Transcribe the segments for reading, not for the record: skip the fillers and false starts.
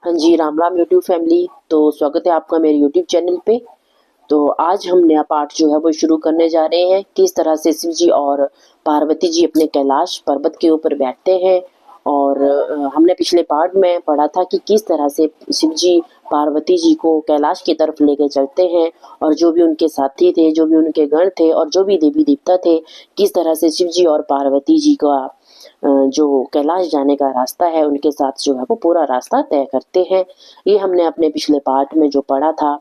हाँ जी, Ram Ram YouTube family. तो स्वागत है आपका मेरे यूट्यूब चैनल पे। तो आज हम नया पार्ट जो है वो शुरू करने जा रहे हैं। किस तरह से शिव जी और पार्वती जी अपने कैलाश पर्वत के ऊपर बैठते हैं। और हमने पिछले पार्ट में पढ़ा था कि किस तरह से शिव जी पार्वती जी को कैलाश की तरफ लेके चलते हैं। और जो भी उनके साथी थे, जो भी उनके गण थे और जो भी देवी देवता थे, किस तरह से शिव जी और पार्वती जी का जो कैलाश जाने का रास्ता है उनके साथ जो है वो पूरा रास्ता तय करते हैं। ये हमने अपने पिछले पार्ट में जो पढ़ा था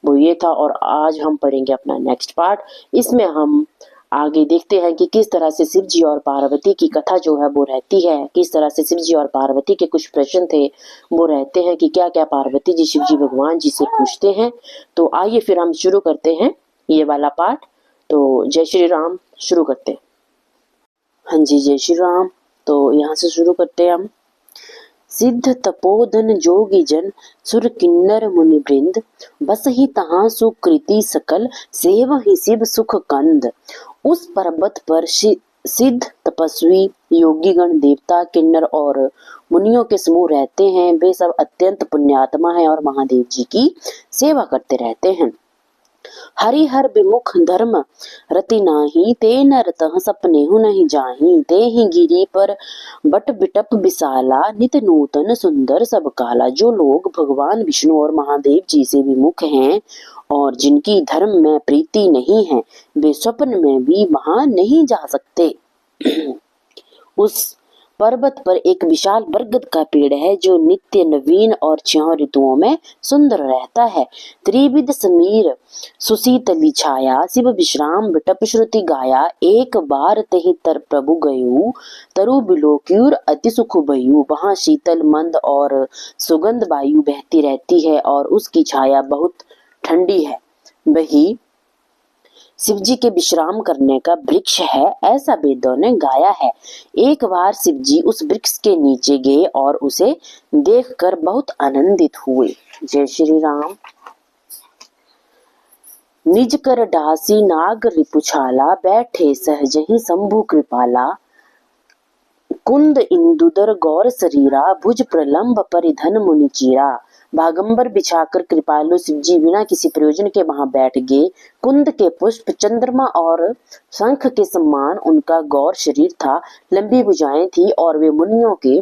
वो ये था। और आज हम पढ़ेंगे अपना नेक्स्ट पार्ट। इसमें हम आगे देखते हैं कि किस तरह से शिव जी और पार्वती की कथा जो है वो रहती है। किस तरह से शिव जी और पार्वती के कुछ प्रश्न थे वो रहते हैं कि क्या क्या पार्वती जी शिव जी भगवान जी से पूछते हैं। तो आइए फिर हम शुरू करते हैं ये वाला पार्ट। तो जय श्री राम, शुरू करते हैं। हाँ जी, जय श्री राम। तो यहाँ से शुरू करते हैं हम। सिद्ध तपोधन जोगी जन सुर किन्नर मुनि वृंद बस ही तहाँ सुकृति सकल सेव ही शिव सुख कंद। उस पर्वत पर सिद्ध तपस्वी योगी गण देवता किन्नर और मुनियों के समूह रहते हैं। वे सब अत्यंत पुण्यात्मा हैं और महादेव जी की सेवा करते रहते हैं। हरिहर विमुख धर्म रति नाही ते नरतः सपने हु नहीं जाही ते ही गिरी पर बट बिटप विशाला नित नूतन सुंदर सब काला। जो लोग भगवान विष्णु और महादेव जी से विमुख हैं और जिनकी धर्म में प्रीति नहीं है, वे स्वप्न में भी वहां नहीं जा सकते। उस पर्वत पर एक विशाल बरगद का पेड़ है जो नित्य नवीन और 6 ऋतुओं में सुंदर रहता है। त्रिविध समीर सुशीतली छाया शिव विश्राम विटप श्रुति गाया। एक बार तही तर प्रभु गयु तरु बिलोक्यूर अति सुख भयु। वहाँ शीतल मंद और सुगंध वायु बहती रहती है और उसकी छाया बहुत ठंडी है। वही शिव जी के विश्राम करने का वृक्ष है, ऐसा वेदों ने गाया है। एक बार शिव जी उस वृक्ष के नीचे गए और उसे देखकर बहुत आनंदित हुए। जय श्री राम। निज कर डासी नाग रिपुछाला बैठे सहज ही शंभु कृपाला। कुंद इंदुदर गौर शरीरा भुज प्रलंब परिधन मुनि चीरा। बागंबर बिछाकर कृपालु शिव जी बिना किसी प्रयोजन के वहां बैठ गए। कुंद के पुष्प चंद्रमा और शंख के समान उनका गौर शरीर था। लंबी भुजाएं थी और वे मुनियों के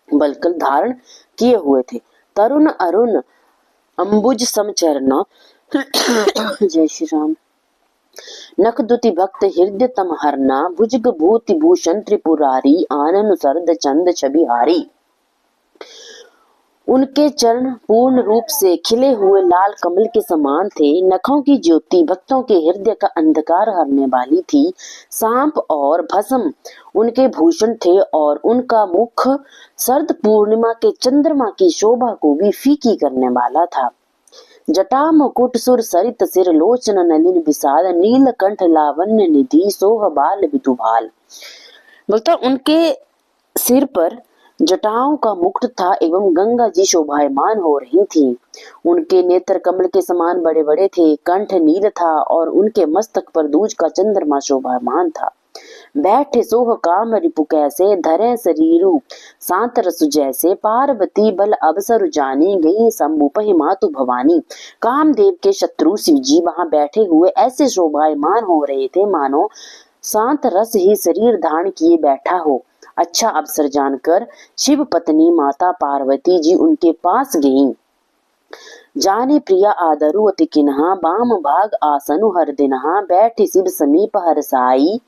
बलकल धारण किए हुए थे। तरुण अरुण अंबुज समचरण जय श्री राम। नखदुति भक्त हृदय तम हरना भुजग भूति भूषण त्रिपुरारी आनन सरद चंद छबिहारी। उनके चरण पूर्ण रूप से खिले हुए लाल कमल के समान थे। नखों की ज्योति भक्तों के हृदय का अंधकार हरने वाली थी। सांप और भस्म उनके भूषण थे और उनका मुख शरद पूर्णिमा के चंद्रमा की शोभा को भी फीकी करने वाला था। जटा मुकुट सुर सरित सिर लोचन नलिन विशाल नील कंठ लावण्य निधि सोह बाल विदुभाल। बोलता उनके सिर पर जटाओं का मुकुट था एवं गंगा जी शोभायमान हो रही थी। उनके नेत्र कमल के समान बड़े बड़े थे। कंठ नील था और उनके मस्तक पर दूज का चंद्रमा शोभायमान था। बैठे सोह काम रिपु कैसे धरे शरीरु सांत रसु जैसे। पार्वती बल अवसर जानी गई शंभु पहि मातु भवानी। कामदेव के शत्रु शिव जी वहां बैठे हुए ऐसे शोभायमान हो रहे थे मानो शांत रस ही शरीर धारण किए बैठा हो। अच्छा अवसर जानकर शिव पत्नी माता पार्वती जी उनके पास गईं। जाने प्रिया आदरु अति किन्हा बाम भाग आसनु हर दिनहा। बैठे शिव समीप हर साई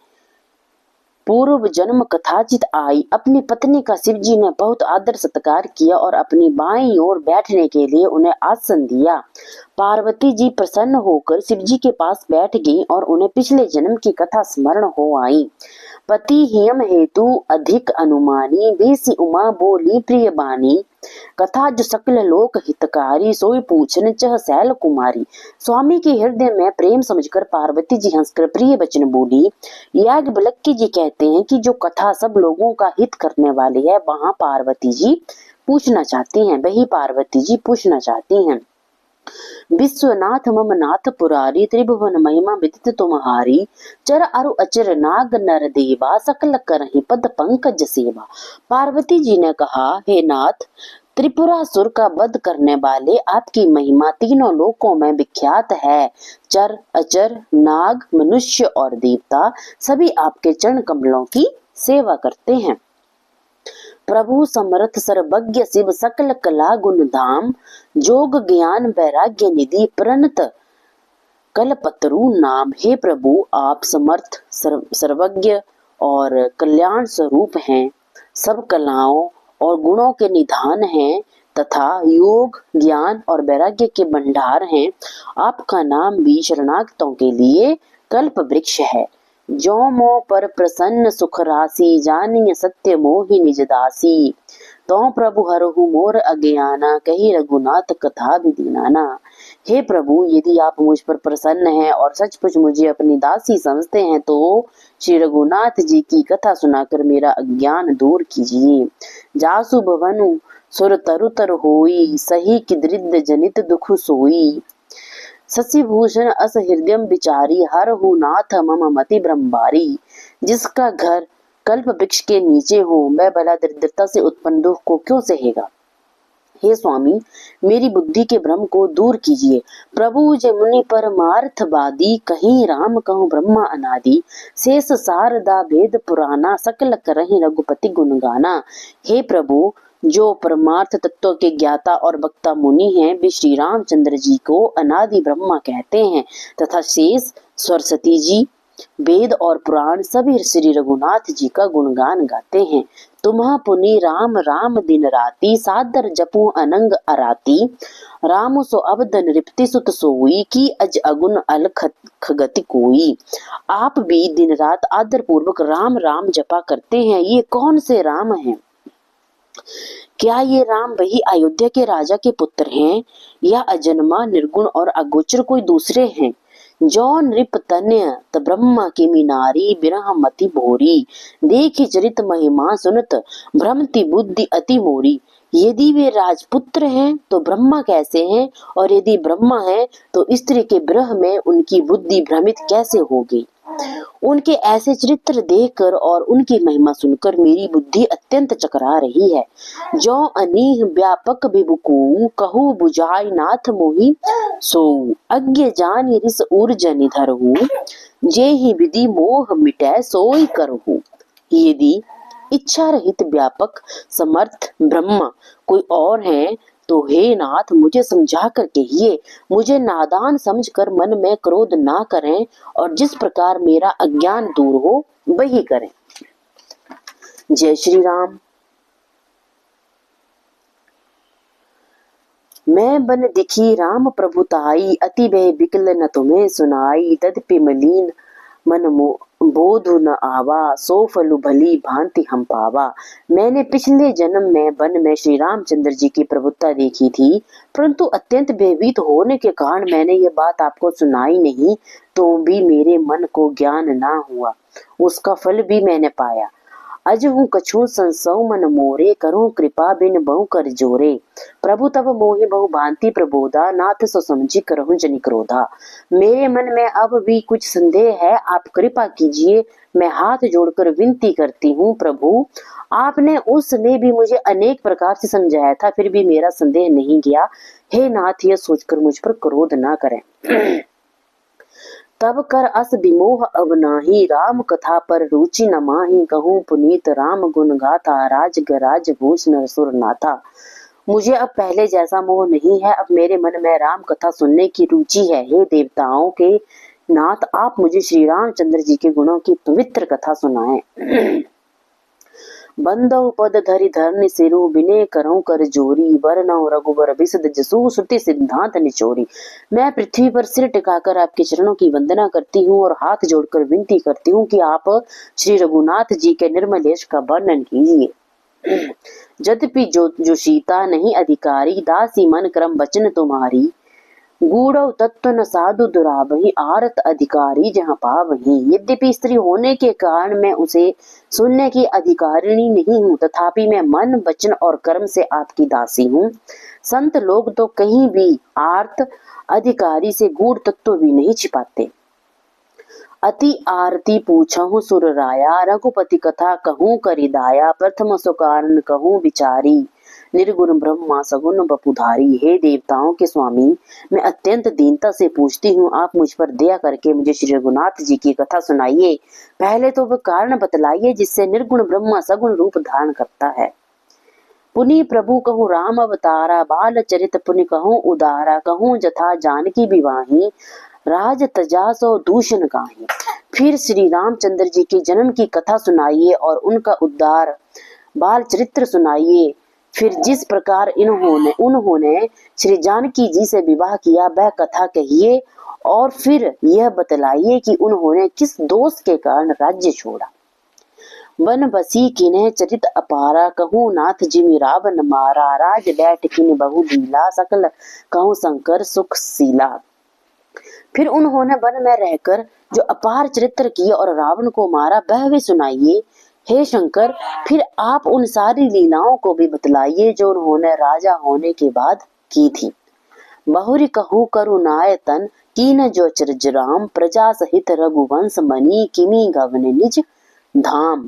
पूर्व जन्म कथाचित आई। अपनी पत्नी का शिव जी ने बहुत आदर सत्कार किया और अपनी बाईं ओर बैठने के लिए उन्हें आसन दिया। पार्वती जी प्रसन्न होकर शिव जी के पास बैठ गई और उन्हें पिछले जन्म की कथा स्मरण हो आई। पति हियम हेतु अधिक अनुमानी बेसी उमा बोली प्रिय बानी। कथा जो सकल लोक हितकारी सोई पूछन चह सैल कुमारी। स्वामी के हृदय में प्रेम समझकर पार्वती जी हंसकर प्रिय वचन बोली। याज्ञवल्क्य जी कहते हैं कि जो कथा सब लोगों का हित करने वाली है वहां पार्वती जी पूछना चाहती हैं, वही पार्वती जी पूछना चाहती हैं। विश्वनाथ मम नाथ पुरारी त्रिभुवन महिमा विदित तुम्हारी। चर अरु अचर नाग नर देवा सकल करहि पद पंकज सेवा। पार्वती जी ने कहा, हे नाथ, त्रिपुरासुर का वध करने वाले आपकी महिमा तीनों लोकों में विख्यात है। चर अचर नाग मनुष्य और देवता सभी आपके चरण कमलों की सेवा करते हैं। प्रभु समर्थ सर्वज्ञ शिव सकल कला गुण धाम, जोग ज्ञान वैराग्य निधि प्रणत कलपतरु नाम। हे प्रभु, आप समर्थ सर्वज्ञ और कल्याण स्वरूप हैं, सब कलाओं और गुणों के निधान हैं तथा योग ज्ञान और वैराग्य के भंडार हैं। आपका नाम भी शरणागतों के लिए कल्प वृक्ष है। जो मोह पर प्रसन्न सुख राशि, जानिए सत्य मोहि निज दासी। तो प्रभु हरहु मोर अज्ञाना, कही रघुनाथ कथा भी दीनाना। हे प्रभु, यदि आप मुझ पर प्रसन्न हैं और सचमुच मुझे अपनी दासी समझते हैं तो श्री रघुनाथ जी की कथा सुनाकर मेरा अज्ञान दूर कीजिए। जासु भवनु सुर तरुतर होई, सही कि दृद्ध जनित दुख सोई। शशिभूषण अस हृदयम विचारी, हरहु नाथ मम मति ब्रह्मबारी। जिसका घर कल्प वृक्ष के नीचे हो, मैं भला दरिद्रता से उत्पन्न दुख को क्यों सहेगा। हे स्वामी, मेरी बुद्धि के भ्रम को दूर कीजिए। प्रभु जमुनि परमार्थवादी, कहीं राम कहूँ ब्रह्मा अनादि। शेष शारदा वेद पुराना, सकल करहि रघुपति गुण गाना। हे प्रभु, जो परमार्थ तत्व के ज्ञाता और वक्ता मुनि हैं, वे श्री रामचंद्र जी को अनादि ब्रह्मा कहते हैं तथा शेष सरस्वती जी वेद और पुराण सभी श्री रघुनाथ जी का गुणगान गाते हैं। तुम्हा पुनि राम राम दिन राती, सादर जपू अनंग अराती। राम सो अबद नृपति सुत सोई, की अज अगुन अलख खगति कोई। आप भी दिन रात आदर पूर्वक राम राम जपा करते हैं। ये कौन से राम हैं? क्या ये राम वही अयोध्या के राजा के पुत्र हैं या अजन्मा निर्गुण और अगोचर कोई दूसरे हैं? जो नृप तन्य त ब्रह्मा की मीनारी, बिरह मति भोरी। देखी चरित महिमा सुनत, भ्रमति बुद्धि अति मोरी। यदि वे राजपुत्र हैं तो ब्रह्मा कैसे हैं, और यदि ब्रह्मा हैं तो स्त्री के विरह में उनकी बुद्धि भ्रमित कैसे होगी। उनके ऐसे चरित्र देखकर और उनकी महिमा सुनकर मेरी बुद्धि अत्यंत चकरा रही है। जो अनीह व्यापक विबुकू, कहू बुझाई नाथ मोहि सो। अज्ञ जान रिस ऊर्जनि धरहु, जे ही विधि मोह मिटै सोई करहु। यदि इच्छा रहित व्यापक समर्थ ब्रह्मा कोई और हैं तो हे नाथ, मुझे समझा कर कहिए। मुझे नादान समझकर मन में क्रोध ना करें और जिस प्रकार मेरा अज्ञान दूर हो वही करें। जय श्री राम। मैं बन दिखी राम प्रभुताई, अति भय बिकल न तुम्हें सुनाई। तदपि मलीन मन बोधु न आवा, सो फलु भली भांति हम पावा। मैंने पिछले जन्म में वन में श्री रामचंद्र जी की प्रभुता देखी थी, परंतु अत्यंत भयभीत होने के कारण मैंने ये बात आपको सुनाई नहीं, तो भी मेरे मन को ज्ञान ना हुआ, उसका फल भी मैंने पाया। अज हूँ कछु संसव मन मोरे, करूँ कृपा बिन बहु कर जोरे। प्रभु तब मोहि बहु भांति प्रबोधा, नाथ सो समझी करहु जनि क्रोधा। मेरे मन में अब भी कुछ संदेह है, आप कृपा कीजिए। मैं हाथ जोड़कर विनती करती हूँ प्रभु। आपने उस समय भी मुझे अनेक प्रकार से समझाया था, फिर भी मेरा संदेह नहीं गया। हे नाथ, यह सोचकर मुझ पर क्रोध ना करें। तब कर अस विमोह अब नाही, राम कथा पर रुचि न माही। कहूँ पुनीत राम गुण गाथा, राज गराज भूषण सुर नाथा। मुझे अब पहले जैसा मोह नहीं है, अब मेरे मन में राम कथा सुनने की रुचि है। हे देवताओं के नाथ, आप मुझे श्री रामचंद्र जी के गुणों की पवित्र कथा सुनाएं। बंदौ पद धरि धरनि सिरु, बिने करऊं कर जोरी। वरनौ रघुवर बिसद जसु, श्रुति सिद्धांत निचोरी। मैं पृथ्वी पर सिर टिकाकर आपके चरणों की वंदना करती हूँ और हाथ जोड़कर विनती करती हूँ कि आप श्री रघुनाथ जी के निर्मल यश का वर्णन कीजिए। यद्यपि जो सीता नहीं अधिकारी, दासी मन क्रम वचन तुम्हारी। गूढ़ तत्व न साधु दुराबही, आरत अधिकारी जहाँ पावही। यद्यपि स्त्री होने के कारण मैं उसे सुनने की अधिकारिणी नहीं हूँ, तथापि मैं मन वचन और कर्म से आपकी दासी हूँ। संत लोग तो कहीं भी आर्त अधिकारी से गूढ़ तत्व भी नहीं छिपाते। अति आरती पूछहु सुर राया, रघुपति कथा कहूँ करिदाया। प्रथम सो कारण कहूँ विचारी, निर्गुण ब्रह्मा सगुण बपुधारी। हे देवताओं के स्वामी, मैं अत्यंत दीनता से पूछती हूँ, आप मुझ पर दया करके मुझे श्री रघुनाथ जी की कथा सुनाइए। पहले तो वह कारण बतलाइए जिससे निर्गुण ब्रह्मा सगुण रूप धारण करता है। पुनि प्रभु कहूँ राम अवतारा, बाल चरित पुनि कहूँ उदारा। कहूँ जथा जानकी विवाही, राज तजा सो दूषण काहि। फिर श्री रामचंद्र जी के जन्म की कथा सुनाइए और उनका उद्धार बाल चरित्र सुनाइए। फिर जिस प्रकार उन्होंने श्री जानकी जी से विवाह किया वह कथा कहिए, और फिर यह बतलाइए कि उन्होंने किस दोष के कारण राज्य छोड़ा। वन बसी किन्ह चरित अपारा, कहूँ नाथ जिमि रावण मारा। राज बैठ किन बहु लीला, सकल कहूँ शंकर सुख सीला। फिर उन्होंने वन में रहकर जो अपार चरित्र किए और रावण को मारा वह भी सुनाइए। हे शंकर, फिर आप उन सारी लीलाओं को भी बतलाइए जो उन्होंने राजा होने के बाद की थी। बहुरी कहू करुणायतन कीन जो चरजराम, प्रजा सहित रघुवंश मणि किमी गवन निज धाम।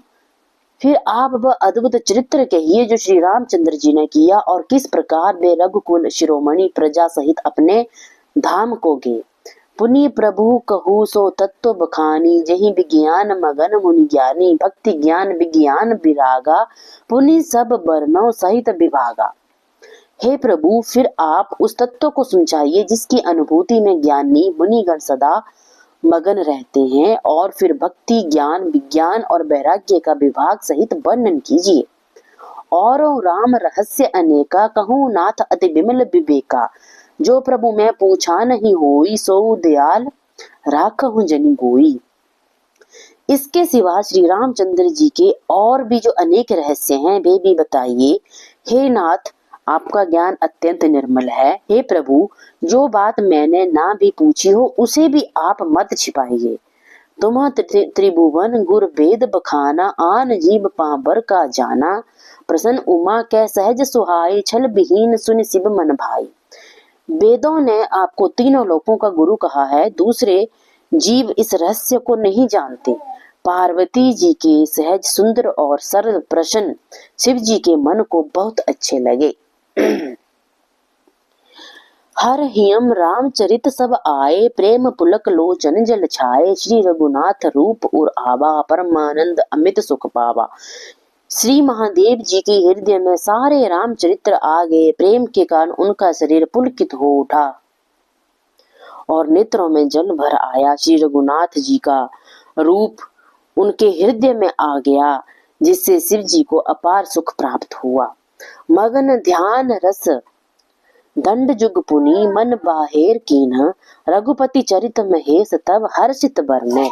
फिर आप वह अद्भुत चरित्र कहिए जो श्री रामचंद्र जी ने किया और किस प्रकार वे रघुकुल शिरोमणि प्रजा सहित अपने धाम को गए। पुनि प्रभु कहू सो तत्व बखानी, जहि विज्ञान मगन मुनि ज्ञानी। भक्ति ज्ञान विज्ञान विरागा, पुनि सब वर्णों सहित विभागा। हे प्रभु, फिर आप उस तत्व को समझाइए जिसकी अनुभूति में ज्ञानी मुनिगण सदा मगन रहते हैं, और फिर भक्ति ज्ञान विज्ञान और वैराग्य का विभाग सहित वर्णन कीजिए। और राम रहस्य अनेका, कहूँ नाथ अति विमल विवेका। जो प्रभु मैं पूछा नहीं होई, सो दयाल राखहु जनि गोई। इसके सिवा श्री रामचंद्र जी के और भी जो अनेक रहस्य हैं वे भी बताइए। हे नाथ, आपका ज्ञान अत्यंत निर्मल है। हे प्रभु, जो बात मैंने ना भी पूछी हो उसे भी आप मत छिपाइए। तुम त्रिभुवन गुर वेद बखाना, आन जीव पाबर का जाना। प्रसन्न उमा कै सहज सुहाई, छल विहीन सुन शिव मन भाई। वेदों ने आपको तीनों लोकों का गुरु कहा है, दूसरे जीव इस रहस्य को नहीं जानते। पार्वती जी के सहज सुंदर और सरल प्रश्न शिव जी के मन को बहुत अच्छे लगे। हर हियम रामचरित सब आए, प्रेम पुलक लोचन जल छाए। श्री रघुनाथ रूप उर आवा, परमानंद अमित सुख पावा। श्री महादेव जी के हृदय में सारे रामचरित्र आ गए। प्रेम के कारण उनका शरीर पुलकित हो उठा और नेत्रों में जल भर आया। श्री रघुनाथ जी का रूप उनके हृदय में आ गया, जिससे शिव जी को अपार सुख प्राप्त हुआ। मगन ध्यान रस दंड जुग पुनि, मन बाहेर कीन्ह। रघुपति चरित महेश, तब हर्षित बरने।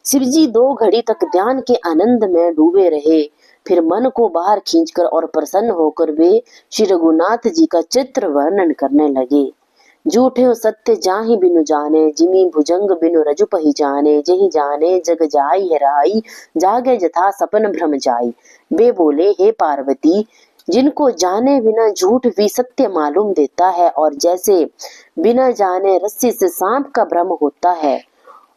शिव जी 2 घड़ी तक ध्यान के आनंद में डूबे रहे। फिर मन को बाहर खींचकर और प्रसन्न होकर वे श्री रघुनाथ जी का चित्र वर्णन करने लगे। झूठे सत्य जाहि बिनु जाने, जिमी भुजंग बिनु रजुपहि जाने। जहि जाने जग जाई हेराई, जागे जथा सपन भ्रम जाई। वे बोले, हे पार्वती, जिनको जाने बिना झूठ भी सत्य मालूम देता है, और जैसे बिना जाने रस्सी से सांप का भ्रम होता है,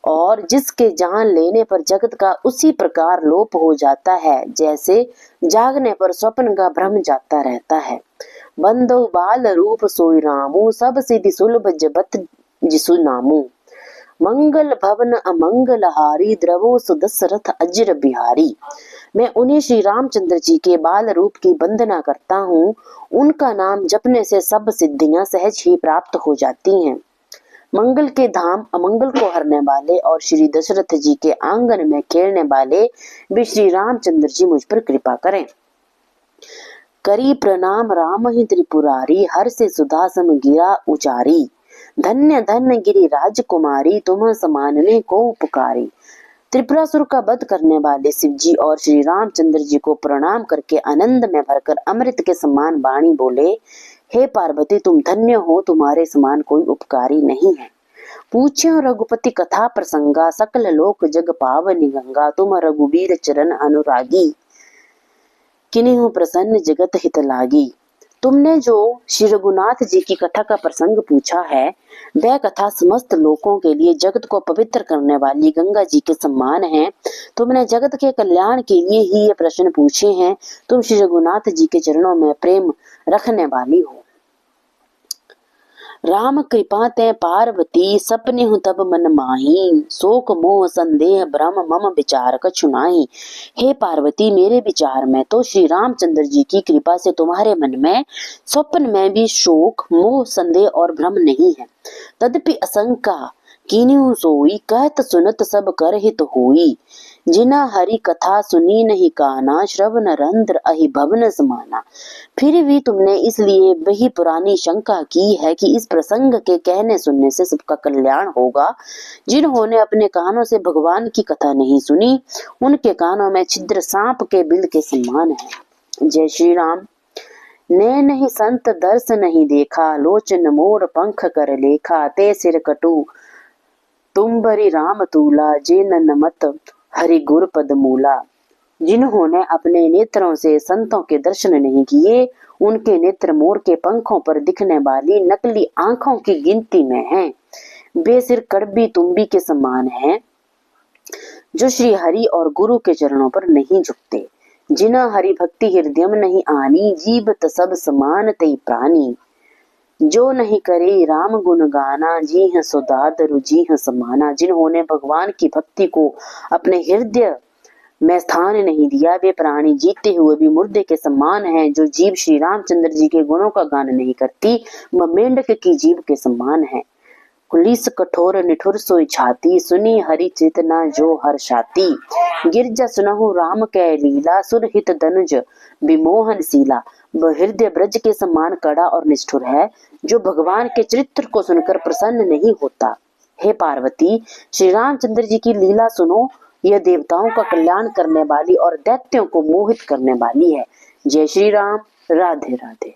और जिसके जान लेने पर जगत का उसी प्रकार लोप हो जाता है, जैसे जागने पर स्वप्न का भ्रम जाता रहता है। बंदो बाल रूप सोई रामू, सब सिद्धि सुलभ जबत जिसु नामू। मंगल भवन अमंगल हारी, द्रवो सुदशरथ अजर बिहारी। मैं उन्हें श्री रामचंद्र जी के बाल रूप की वंदना करता हूँ। उनका नाम जपने से सब सिद्धियां सहज ही प्राप्त हो जाती हैं। मंगल के धाम, अमंगल को हरने वाले और श्री दशरथ जी के आंगन में खेलने वाले भी श्री रामचंद्र जी मुझ पर कृपा करें। करी प्रणाम राम ही त्रिपुरारी, हर से सुधा सम गिरा उचारी। धन्य धन्य गिरी राजकुमारी, तुम समानने को उपकारी। त्रिपुरासुर का वध करने वाले शिव जी और श्री रामचंद्र जी को प्रणाम करके आनंद में भरकर अमृत के समान वाणी बोले, हे पार्वती, तुम धन्य हो, तुम्हारे समान कोई उपकारी नहीं है। पूछ्यो रघुपति कथा प्रसंगा, सकल लोक जग पावनी गंगा। तुम रघुवीर चरण अनुरागी, किन्हु प्रसन्न जगत हित लागी। तुमने जो श्री रघुनाथ जी की कथा का प्रसंग पूछा है, वह कथा समस्त लोगों के लिए जगत को पवित्र करने वाली गंगा जी के समान है। तुमने जगत के कल्याण के लिए ही ये प्रश्न पूछे हैं। तुम श्री रघुनाथ जी के चरणों में प्रेम रखने वाली हो। राम कृपा ते पार्वती, सपने हूँ तब मन माही, शोक मोह संदेह भ्रम मम विचार कछु नाही। हे पार्वती, मेरे विचार में तो श्री रामचंद्र जी की कृपा से तुम्हारे मन में स्वप्न में भी शोक मोह संदेह और भ्रम नहीं है। तदपि असंका कीन्यू सोई, कहत सुनत सब कर हित होई। जिना हरि कथा सुनी नहीं काना, श्रवण रंध्र अहि भवन समाना। फिर भी तुमने इसलिए वही पुरानी शंका की है कि इस प्रसंग के कहने सुनने से सबका कल्याण होगा। जिन्होंने अपने कानों से भगवान की कथा नहीं सुनी, उनके कानों में छिद्र सांप के बिल के समान है। जय श्री राम। ने नहीं संत दर्श नहीं देखा, लोचन मोर पंख कर लेखा। ते सिर कटु तुम बरी राम तूला, जे नमत हरि गुर पद मूला। जिन्होंने अपने नेत्रों से संतों के दर्शन नहीं किए, उनके नेत्र मोर के पंखों पर दिखने वाली नकली आंखों की गिनती में हैं। वे सिर कड़बी तुम्बी के समान हैं, जो श्री हरि और गुरु के चरणों पर नहीं झुकते। जिना हरि भक्ति हृदयम नहीं आनी, जीवत सब समान तई प्राणी। जो नहीं करे राम गुण गाना, जी है सुदादरु जी है समाना। जिन्होंने भगवान की भक्ति को अपने हृदय में स्थान नहीं दिया, वे प्राणी जीते हुए भी मुर्दे के समान हैं। जो जीव श्री रामचंद्र जी के गुणों का गान नहीं करती, वह मेंढक की जीव के समान है। कुलिस कठोर निठुर सोई छाती, सुनी हरि चेतना जो हर्षाती। गिरजा सुनहु राम कै लीला, सुरहित धनुज विमोहन शीला। वह हृदय ब्रज के समान कड़ा और निष्ठुर है, जो भगवान के चरित्र को सुनकर प्रसन्न नहीं होता। हे पार्वती, श्री रामचंद्र जी की लीला सुनो। यह देवताओं का कल्याण करने वाली और दैत्यों को मोहित करने वाली है। जय श्री राम। राधे राधे।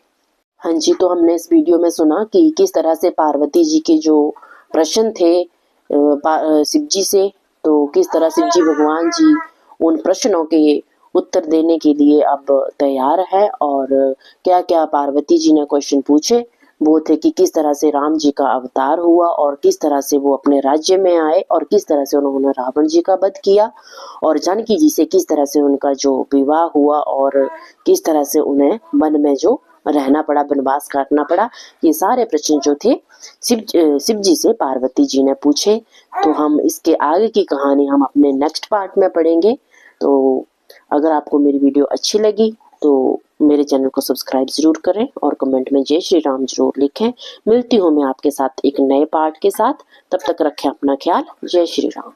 हाँ जी, तो हमने इस वीडियो में सुना कि किस तरह से पार्वती जी के जो प्रश्न थे शिव जी से, तो किस तरह शिव जी भगवान जी उन प्रश्नों के उत्तर देने के लिए अब तैयार है। और क्या क्या पार्वती जी ने क्वेश्चन पूछे, वो थे कि किस तरह से राम जी का अवतार हुआ और किस तरह से वो अपने राज्य में आए और किस तरह से उन्होंने रावण जी का वध किया, और जानकी जी से किस तरह से उनका जो विवाह हुआ और किस तरह से उन्हें वन में जो रहना पड़ा, वनवास काटना पड़ा। ये सारे प्रश्न जो थे शिव जी से पार्वती जी ने पूछे। तो हम इसके आगे की कहानी हम अपने नेक्स्ट पार्ट में पढ़ेंगे। तो अगर आपको मेरी वीडियो अच्छी लगी तो मेरे चैनल को सब्सक्राइब जरूर करें और कमेंट में जय श्री राम जरूर लिखें। मिलती हूँ मैं आपके साथ एक नए पार्ट के साथ। तब तक रखें अपना ख्याल। जय श्री राम।